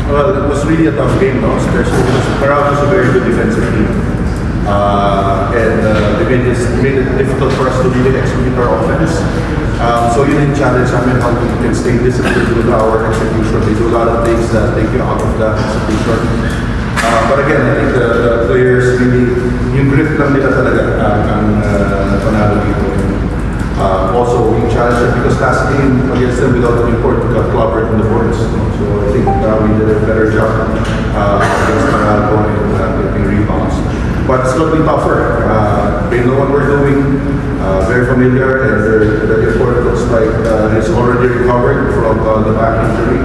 Well, it was really a tough game, no? Especially because Parao is a very good defensive team. They made it difficult for us to really execute our offense. So you didn't challenge how we can stay disciplined with our execution. They do a lot of things that take you out of that execution. But again, I think the players really, yung grit lang nila talaga ang panalo dito. Also, we challenged them because last game against them without the import, we got clobbered in the boards. So I think we did a better job against Manalco and getting rebounds. But it's going to be tougher. They know what we're doing, very familiar, and the import looks like he's already recovered from the back injury.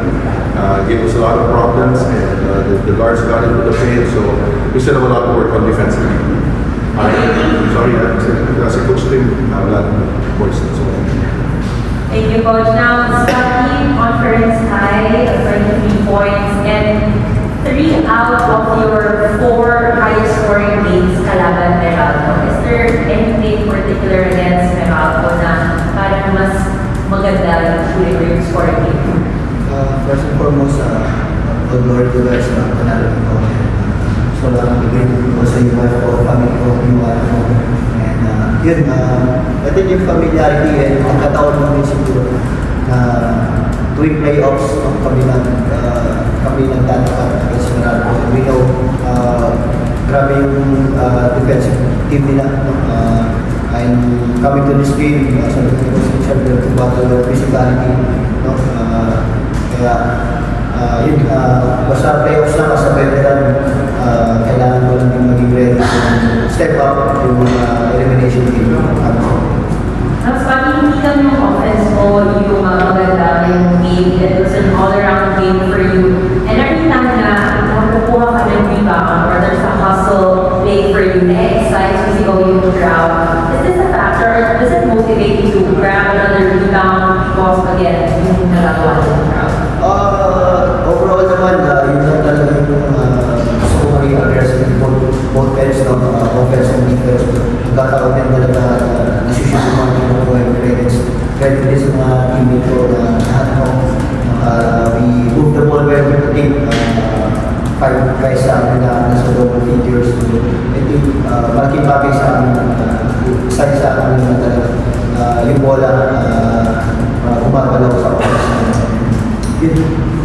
Gave us a lot of problems, and the guards got into the paint, so we still have a lot to work on defensively. Sorry, as a coach team, I'm not voice as well. Thank you, Coach. Now, Scotty, conference high, 23 points, and 3 out of your 4 highest scoring games kalaban Meralco. Is there anything particular against Meralco na parang mas maganda during your scoring game? First and foremost, all glory to guys na panalo ko. So lang bigay ko sa iyo ko, family ko, yung wife ko. And yun, I think yung familiarity and ang kataon namin siguro na tuwing playoffs kami ng tatapat against Meralco. We know grabe yung defensive team nila. And coming to this game, sabi ko siyempre to battle the physicality. No? Kaya yun, basta playoffs lang sa veteran, kailangan ko lang din maging ready to step up yung elimination game. Mas pati hindi lang yung offense mo, yung maganda yung game, it was an all-around game for you. And every time na nakukuha ka ng rebound or there's a hustle play for you, na-excite kasi going to crowd, is this a factor or does it motivate you to grab another rebound because again, yung nagagawa ng crowd? Overall naman, yun lang talaga yung gusto ko maging aggressive both ends ng offense and defense. Nagkataon din talaga nasisip yung mga kinukuha yung credits. Credit din sa mga teammate ko na we move the ball well with the team. 5 guys sa amin na nasa double figures. I think malaking bagay sa amin, excited sa amin na talaga yung bola gumagalaw sa offense. Yun.